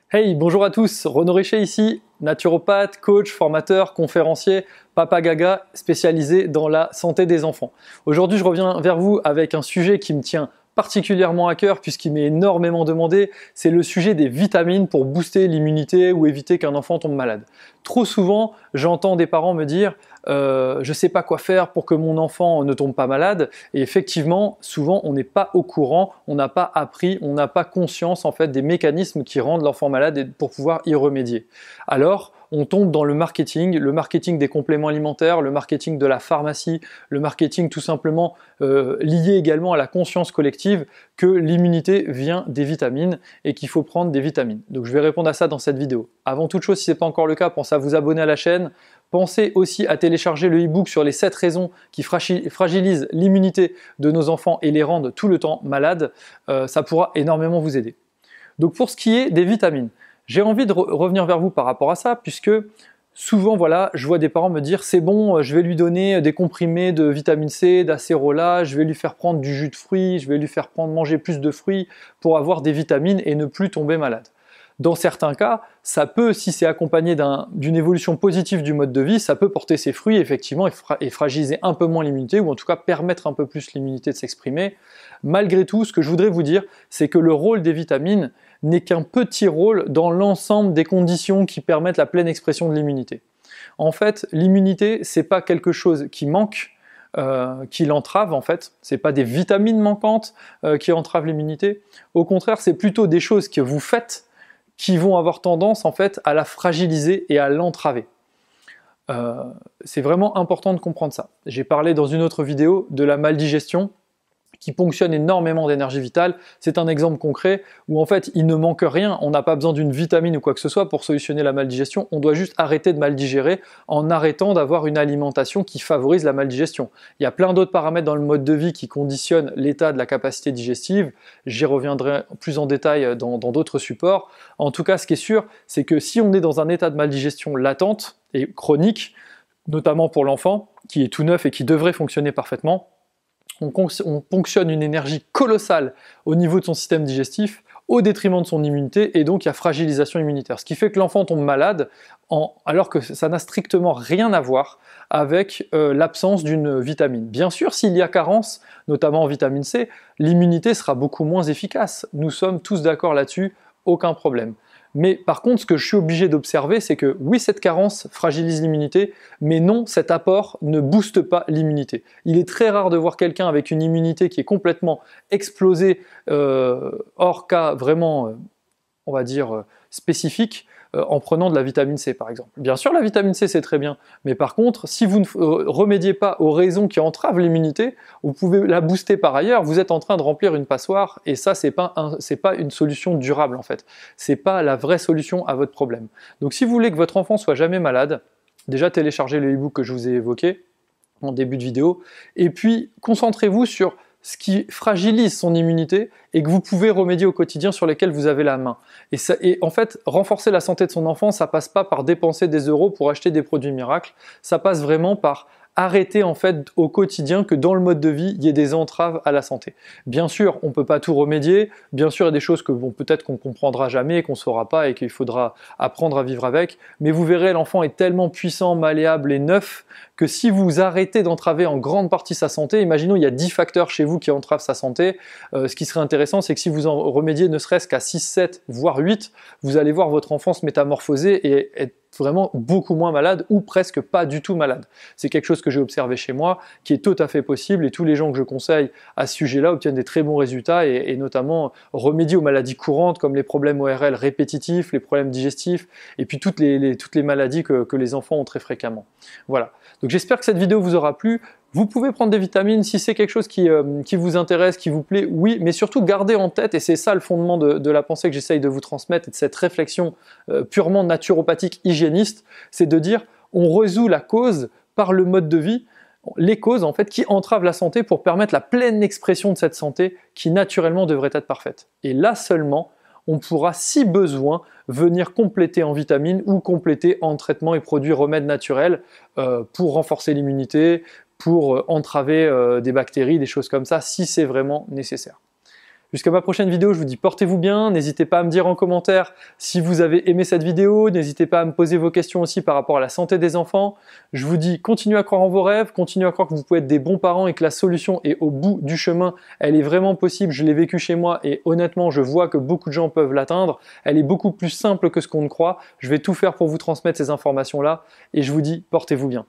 Hey, bonjour à tous, Renaud Richer ici, naturopathe, coach, formateur, conférencier, papa gaga spécialisé dans la santé des enfants. Aujourd'hui, je reviens vers vous avec un sujet qui me tient particulièrement à cœur puisqu'il m'est énormément demandé, c'est le sujet des vitamines pour booster l'immunité ou éviter qu'un enfant tombe malade. Trop souvent, j'entends des parents me dire je ne sais pas quoi faire pour que mon enfant ne tombe pas malade, et effectivement, souvent on n'est pas au courant, on n'a pas appris, on n'a pas conscience en fait des mécanismes qui rendent l'enfant malade et pour pouvoir y remédier. Alors, on tombe dans le marketing des compléments alimentaires, le marketing de la pharmacie, le marketing tout simplement lié également à la conscience collective que l'immunité vient des vitamines et qu'il faut prendre des vitamines. Donc je vais répondre à ça dans cette vidéo. Avant toute chose, si ce n'est pas encore le cas, pensez à vous abonner à la chaîne. Pensez aussi à télécharger le e-book sur les 7 raisons qui fragilisent l'immunité de nos enfants et les rendent tout le temps malades. Ça pourra énormément vous aider. Donc pour ce qui est des vitamines, j'ai envie de revenir vers vous par rapport à ça, puisque souvent, voilà, je vois des parents me dire c'est bon, je vais lui donner des comprimés de vitamine C, d'acérola, je vais lui faire prendre du jus de fruits, je vais lui faire manger plus de fruits pour avoir des vitamines et ne plus tomber malade. Dans certains cas, ça peut, si c'est accompagné d'une évolution positive du mode de vie, ça peut porter ses fruits effectivement et fragiliser un peu moins l'immunité, ou en tout cas permettre un peu plus l'immunité de s'exprimer. Malgré tout, ce que je voudrais vous dire, c'est que le rôle des vitamines n'est qu'un petit rôle dans l'ensemble des conditions qui permettent la pleine expression de l'immunité. En fait, l'immunité, c'est pas quelque chose qui manque, qui l'entrave en fait. C'est pas des vitamines manquantes qui entravent l'immunité. Au contraire, c'est plutôt des choses que vous faites qui vont avoir tendance en fait à la fragiliser et à l'entraver. C'est vraiment important de comprendre ça. J'ai parlé dans une autre vidéo de la maldigestion qui ponctionne énormément d'énergie vitale. C'est un exemple concret où en fait il ne manque rien, on n'a pas besoin d'une vitamine ou quoi que ce soit pour solutionner la maldigestion, on doit juste arrêter de mal digérer en arrêtant d'avoir une alimentation qui favorise la maldigestion. Il y a plein d'autres paramètres dans le mode de vie qui conditionnent l'état de la capacité digestive, j'y reviendrai plus en détail dans d'autres supports. En tout cas, ce qui est sûr, c'est que si on est dans un état de maldigestion latente et chronique, notamment pour l'enfant, qui est tout neuf et qui devrait fonctionner parfaitement, on ponctionne une énergie colossale au niveau de son système digestif au détriment de son immunité, et donc il y a fragilisation immunitaire. Ce qui fait que l'enfant tombe malade alors que ça n'a strictement rien à voir avec l'absence d'une vitamine. Bien sûr, s'il y a carence, notamment en vitamine C, l'immunité sera beaucoup moins efficace. Nous sommes tous d'accord là-dessus, aucun problème. Mais par contre, ce que je suis obligé d'observer, c'est que oui, cette carence fragilise l'immunité, mais non, cet apport ne booste pas l'immunité. Il est très rare de voir quelqu'un avec une immunité qui est complètement explosée, hors cas vraiment, on va dire, spécifique, en prenant de la vitamine C par exemple. Bien sûr, la vitamine C c'est très bien, mais par contre, si vous ne remédiez pas aux raisons qui entravent l'immunité, vous pouvez la booster par ailleurs, vous êtes en train de remplir une passoire, et ça c'est pas une solution durable en fait. C'est pas la vraie solution à votre problème. Donc si vous voulez que votre enfant soit jamais malade, déjà téléchargez le e-book que je vous ai évoqué en début de vidéo, et puis concentrez-vous sur ce qui fragilise son immunité et que vous pouvez remédier au quotidien, sur lesquels vous avez la main. Et en fait, renforcer la santé de son enfant, ça passe pas par dépenser des euros pour acheter des produits miracles, ça passe vraiment par arrêter en fait au quotidien que dans le mode de vie, il y ait des entraves à la santé. Bien sûr, on ne peut pas tout remédier, bien sûr il y a des choses que peut-être qu'on ne comprendra jamais, qu'on ne saura pas et qu'il faudra apprendre à vivre avec, mais vous verrez, l'enfant est tellement puissant, malléable et neuf que si vous arrêtez d'entraver en grande partie sa santé, imaginons il y a 10 facteurs chez vous qui entravent sa santé, ce qui serait intéressant, c'est que si vous en remédiez ne serait-ce qu'à 6, 7, voire 8, vous allez voir votre enfant se métamorphoser et être vraiment beaucoup moins malade ou presque pas du tout malade. C'est quelque chose que j'ai observé chez moi, qui est tout à fait possible, et tous les gens que je conseille à ce sujet-là obtiennent des très bons résultats, et notamment remédient aux maladies courantes comme les problèmes ORL répétitifs, les problèmes digestifs, et puis toutes les maladies que les enfants ont très fréquemment. Voilà. Donc j'espère que cette vidéo vous aura plu. Vous pouvez prendre des vitamines si c'est quelque chose qui vous intéresse, qui vous plaît, oui, mais surtout gardez en tête, et c'est ça le fondement de la pensée que j'essaye de vous transmettre et de cette réflexion purement naturopathique, hygiéniste, c'est de dire on résout la cause par le mode de vie, les causes en fait qui entravent la santé pour permettre la pleine expression de cette santé qui naturellement devrait être parfaite. Et là seulement, on pourra, si besoin, venir compléter en vitamines ou compléter en traitements et produits remèdes naturels pour renforcer l'immunité, pour entraver des bactéries, des choses comme ça, si c'est vraiment nécessaire. Jusqu'à ma prochaine vidéo, je vous dis portez-vous bien, n'hésitez pas à me dire en commentaire si vous avez aimé cette vidéo, n'hésitez pas à me poser vos questions aussi par rapport à la santé des enfants. Je vous dis continuez à croire en vos rêves, continuez à croire que vous pouvez être des bons parents et que la solution est au bout du chemin, elle est vraiment possible, je l'ai vécu chez moi et honnêtement je vois que beaucoup de gens peuvent l'atteindre, elle est beaucoup plus simple que ce qu'on ne croit, je vais tout faire pour vous transmettre ces informations-là et je vous dis portez-vous bien.